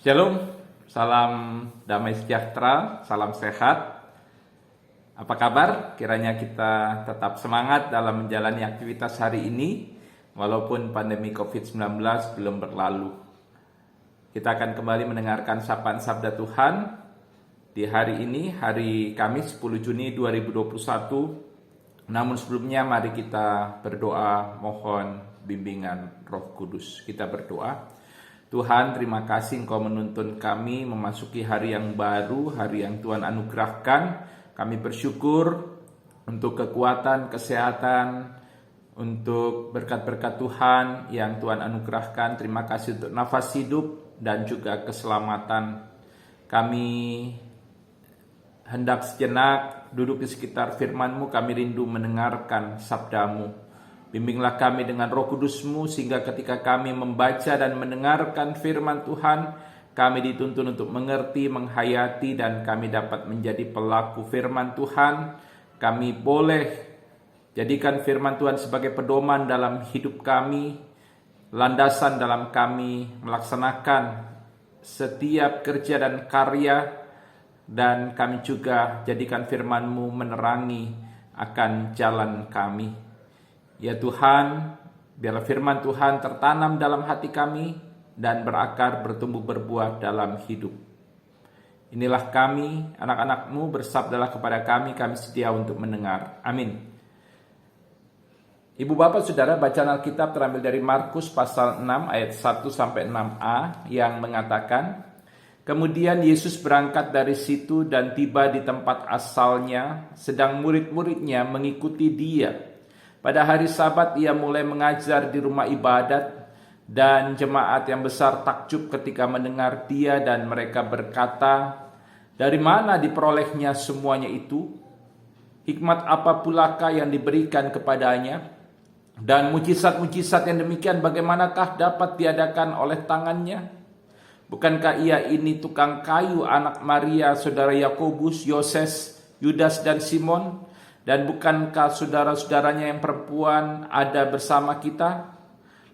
Shalom, salam damai sejahtera, salam sehat. Apa kabar? Kiranya kita tetap semangat dalam menjalani aktivitas hari ini, walaupun pandemi COVID-19 belum berlalu. Kita akan kembali mendengarkan sapaan Sabda Tuhan di hari ini, hari Kamis 10 Juni 2021. Namun sebelumnya mari kita berdoa mohon bimbingan Roh Kudus. Kita berdoa. Tuhan, terima kasih Engkau menuntun kami memasuki hari yang baru, hari yang Tuhan anugerahkan. Kami bersyukur untuk kekuatan, kesehatan, untuk berkat-berkat Tuhan yang Tuhan anugerahkan. Terima kasih untuk nafas hidup dan juga keselamatan. Kami hendak sejenak duduk di sekitar firman-Mu, kami rindu mendengarkan sabda-Mu. Bimbinglah kami dengan Roh Kudus-Mu sehingga ketika kami membaca dan mendengarkan firman Tuhan, kami dituntun untuk mengerti, menghayati, dan kami dapat menjadi pelaku firman Tuhan. Kami boleh jadikan firman Tuhan sebagai pedoman dalam hidup kami, landasan dalam kami melaksanakan setiap kerja dan karya, dan kami juga jadikan firman-Mu menerangi akan jalan kami. Ya Tuhan, biarlah firman Tuhan tertanam dalam hati kami dan berakar, bertumbuh, berbuah dalam hidup. Inilah kami, anak-anak-Mu, bersabdalah kepada kami setia untuk mendengar. Amin. Ibu bapak saudara, bacaan Alkitab terambil dari Markus pasal 6 ayat 1-6a yang mengatakan, kemudian Yesus berangkat dari situ dan tiba di tempat asalnya, sedang murid-muridnya mengikuti Dia. Pada hari Sabat ia mulai mengajar di rumah ibadat, dan jemaat yang besar takjub ketika mendengar Dia, dan mereka berkata, dari mana diperolehnya semuanya itu? Hikmat apa pulakah yang diberikan kepadanya? Dan mujizat-mujizat yang demikian bagaimanakah dapat diadakan oleh tangannya? Bukankah ia ini tukang kayu, anak Maria, saudara Yakobus, Yoses, Yudas, dan Simon? Dan bukankah saudara-saudaranya yang perempuan ada bersama kita?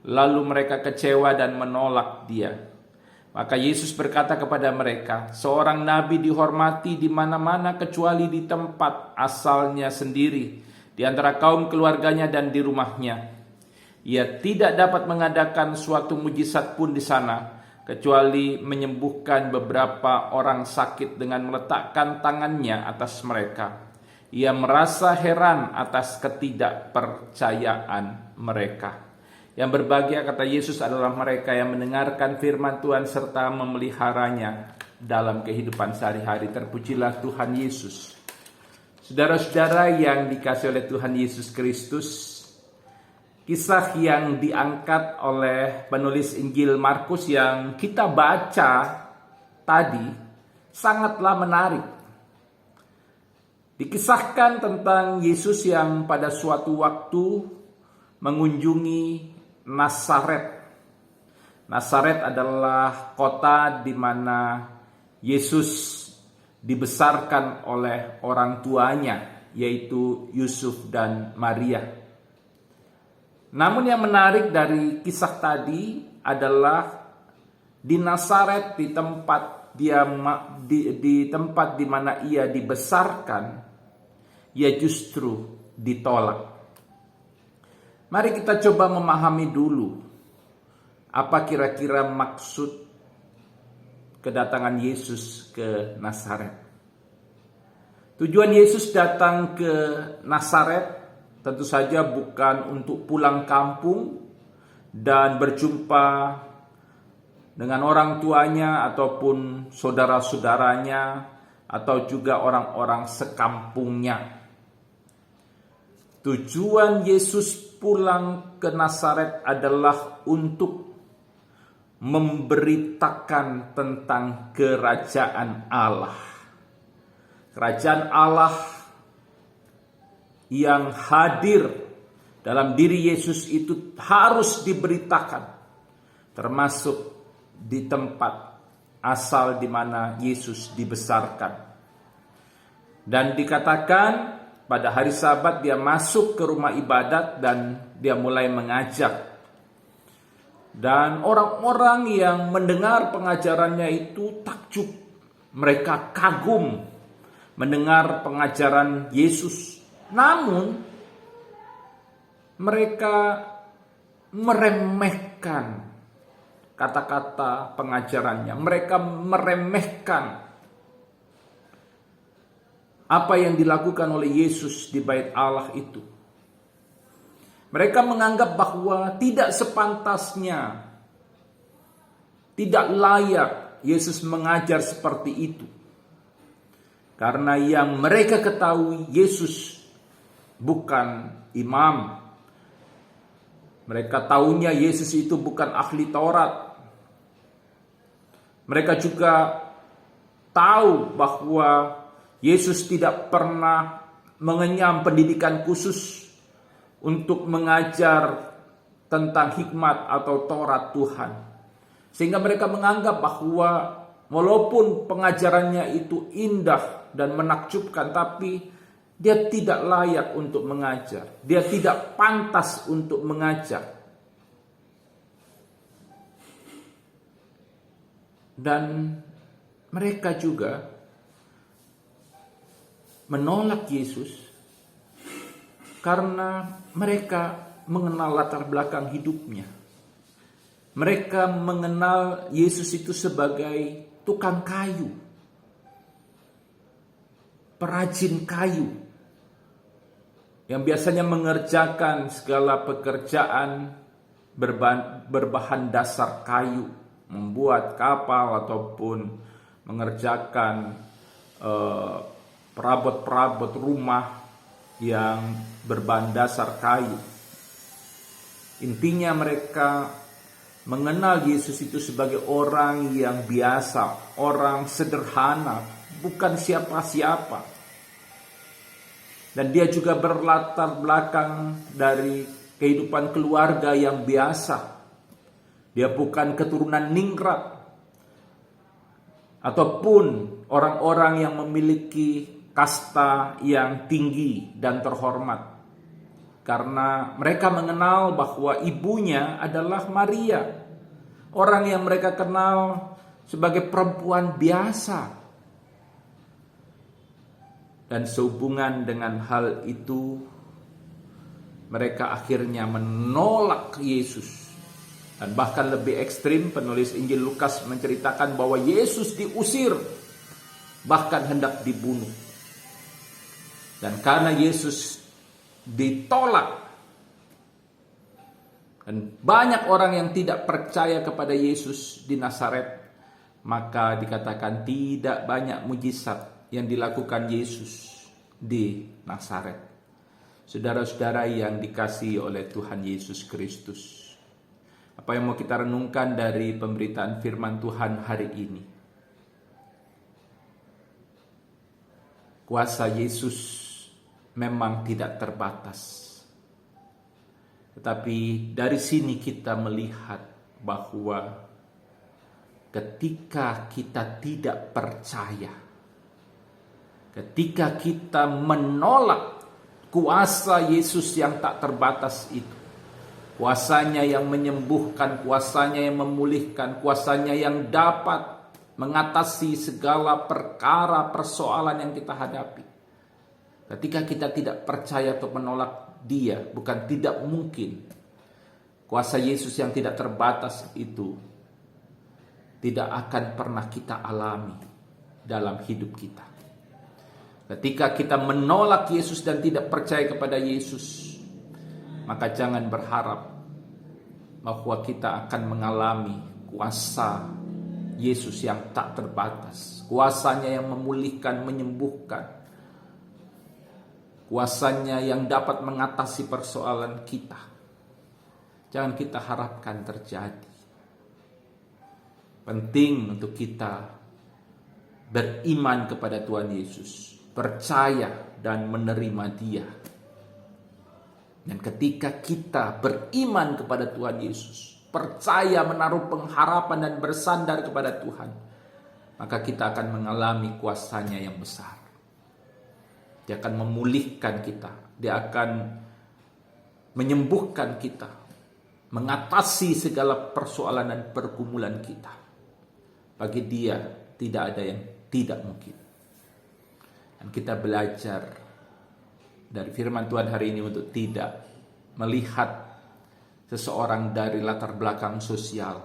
Lalu mereka kecewa dan menolak Dia. Maka Yesus berkata kepada mereka, seorang nabi dihormati di mana-mana kecuali di tempat asalnya sendiri, di antara kaum keluarganya dan di rumahnya. Ia tidak dapat mengadakan suatu mujizat pun di sana, kecuali menyembuhkan beberapa orang sakit dengan meletakkan tangannya atas mereka. Ia merasa heran atas ketidakpercayaan mereka. Yang berbahagia, kata Yesus, adalah mereka yang mendengarkan firman Tuhan serta memeliharanya dalam kehidupan sehari-hari. Terpujilah Tuhan Yesus. Saudara-saudara yang dikasihi oleh Tuhan Yesus Kristus, kisah yang diangkat oleh penulis Injil Markus yang kita baca tadi sangatlah menarik. Dikisahkan tentang Yesus yang pada suatu waktu mengunjungi Nazaret. Nazaret adalah kota di mana Yesus dibesarkan oleh orang tuanya, yaitu Yusuf dan Maria. Namun yang menarik dari kisah tadi adalah di Nazaret, di tempat di mana ia dibesarkan, ia justru ditolak. Mari kita coba memahami dulu apa kira-kira maksud kedatangan Yesus ke Nazaret. Tujuan Yesus datang ke Nazaret tentu saja bukan untuk pulang kampung dan berjumpa dengan orang tuanya ataupun saudara-saudaranya atau juga orang-orang sekampungnya. Tujuan Yesus pulang ke Nazaret adalah untuk memberitakan tentang kerajaan Allah. Kerajaan Allah yang hadir dalam diri Yesus itu harus diberitakan, termasuk di tempat asal di mana Yesus dibesarkan. Dan dikatakan pada hari Sabat dia masuk ke rumah ibadat dan dia mulai mengajak. Dan orang-orang yang mendengar pengajarannya itu takjub. Mereka kagum mendengar pengajaran Yesus. Namun mereka meremehkan kata-kata pengajarannya. Mereka meremehkan apa yang dilakukan oleh Yesus di Bait Allah itu. Mereka menganggap bahwa tidak sepantasnya, tidak layak Yesus mengajar seperti itu. Karena yang mereka ketahui, Yesus bukan imam. Mereka tahunya Yesus itu bukan ahli Taurat. Mereka juga tahu bahwa Yesus tidak pernah mengenyam pendidikan khusus untuk mengajar tentang hikmat atau Taurat Tuhan. Sehingga mereka menganggap bahwa walaupun pengajarannya itu indah dan menakjubkan, tapi dia tidak layak untuk mengajar. Dia tidak pantas untuk mengajar. Dan mereka juga menolak Yesus karena mereka mengenal latar belakang hidupnya. Mereka mengenal Yesus itu sebagai tukang kayu, perajin kayu, yang biasanya mengerjakan segala pekerjaan berbahan dasar kayu, membuat kapal ataupun mengerjakan perabot-perabot rumah yang berbahan dasar kayu. Intinya mereka mengenal Yesus itu sebagai orang yang biasa, orang sederhana, bukan siapa-siapa. Dan dia juga berlatar belakang dari kehidupan keluarga yang biasa. Dia bukan keturunan ningrat ataupun orang-orang yang memiliki kasta yang tinggi dan terhormat. Karena mereka mengenal bahwa ibunya adalah Maria, orang yang mereka kenal sebagai perempuan biasa. Dan sehubungan dengan hal itu, mereka akhirnya menolak Yesus. Dan bahkan lebih ekstrim, penulis Injil Lukas menceritakan bahwa Yesus diusir, bahkan hendak dibunuh. Dan karena Yesus ditolak, dan banyak orang yang tidak percaya kepada Yesus di Nazaret, maka dikatakan tidak banyak mujizat yang dilakukan Yesus di Nazaret. Saudara-saudara yang dikasihi oleh Tuhan Yesus Kristus, apa yang mau kita renungkan dari pemberitaan firman Tuhan hari ini? Kuasa Yesus memang tidak terbatas. Tetapi dari sini kita melihat bahwa ketika kita tidak percaya, ketika kita menolak kuasa Yesus yang tak terbatas itu, kuasanya yang menyembuhkan, kuasanya yang memulihkan, kuasanya yang dapat mengatasi segala perkara persoalan yang kita hadapi. Ketika kita tidak percaya atau menolak Dia, bukan tidak mungkin kuasa Yesus yang tidak terbatas itu tidak akan pernah kita alami dalam hidup kita. Ketika kita menolak Yesus dan tidak percaya kepada Yesus, maka jangan berharap bahwa kita akan mengalami kuasa Yesus yang tak terbatas. Kuasanya yang memulihkan, menyembuhkan. Kuasanya yang dapat mengatasi persoalan kita. Jangan kita harapkan terjadi. Penting untuk kita beriman kepada Tuhan Yesus, percaya dan menerima Dia. Dan ketika kita beriman kepada Tuhan Yesus, percaya, menaruh pengharapan dan bersandar kepada Tuhan, maka kita akan mengalami kuasanya yang besar. Dia akan memulihkan kita, Dia akan menyembuhkan kita, mengatasi segala persoalan dan pergumulan kita. Bagi Dia tidak ada yang tidak mungkin. Dan kita belajar dari firman Tuhan hari ini untuk tidak melihat seseorang dari latar belakang sosial,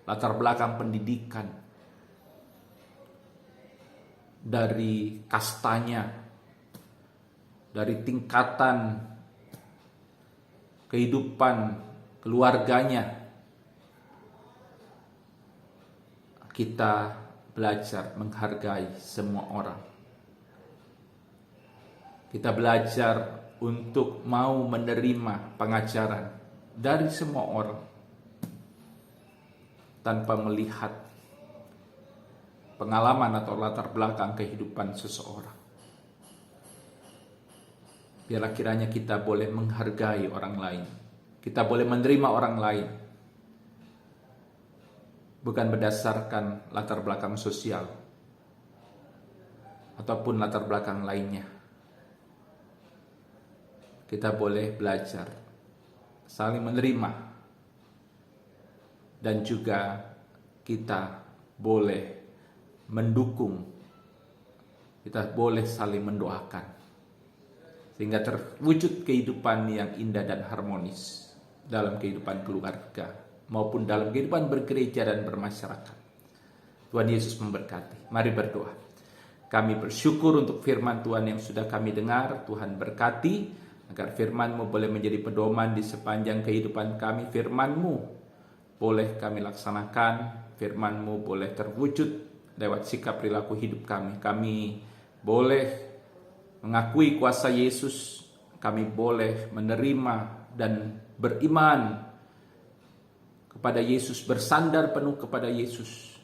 latar belakang pendidikan, dari kastanya, dari tingkatan kehidupan keluarganya. Kita belajar menghargai semua orang. Kita belajar untuk mau menerima pengajaran dari semua orang tanpa melihat pengalaman atau latar belakang kehidupan seseorang. Biarlah kiranya kita boleh menghargai orang lain. Kita boleh menerima orang lain. Bukan berdasarkan latar belakang sosial ataupun latar belakang lainnya. Kita boleh belajar saling menerima, dan juga kita boleh mendukung, kita boleh saling mendoakan, sehingga terwujud kehidupan yang indah dan harmonis dalam kehidupan keluarga maupun dalam kehidupan bergereja dan bermasyarakat. Tuhan Yesus memberkati. Mari berdoa. Kami bersyukur untuk firman Tuhan yang sudah kami dengar. Tuhan berkati agar firman-Mu boleh menjadi pedoman di sepanjang kehidupan kami. Firman-Mu boleh kami laksanakan, firman-Mu boleh terwujud lewat sikap perilaku hidup kami. Kami boleh mengakui kuasa Yesus, kami boleh menerima dan beriman kepada Yesus, bersandar penuh kepada Yesus.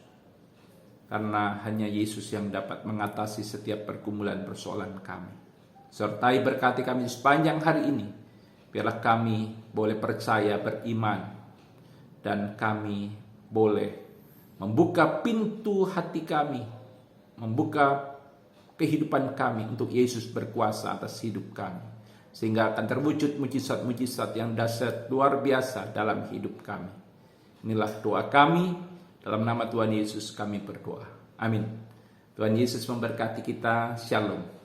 Karena hanya Yesus yang dapat mengatasi setiap pergumulan persoalan kami. Sertai berkati kami sepanjang hari ini. Biarlah kami boleh percaya, beriman, dan kami boleh membuka pintu hati kami, membuka kehidupan kami untuk Yesus berkuasa atas hidup kami. Sehingga akan terwujud mujizat-mujizat yang dahsyat luar biasa dalam hidup kami. Inilah doa kami, dalam nama Tuhan Yesus kami berdoa. Amin. Tuhan Yesus memberkati kita. Shalom.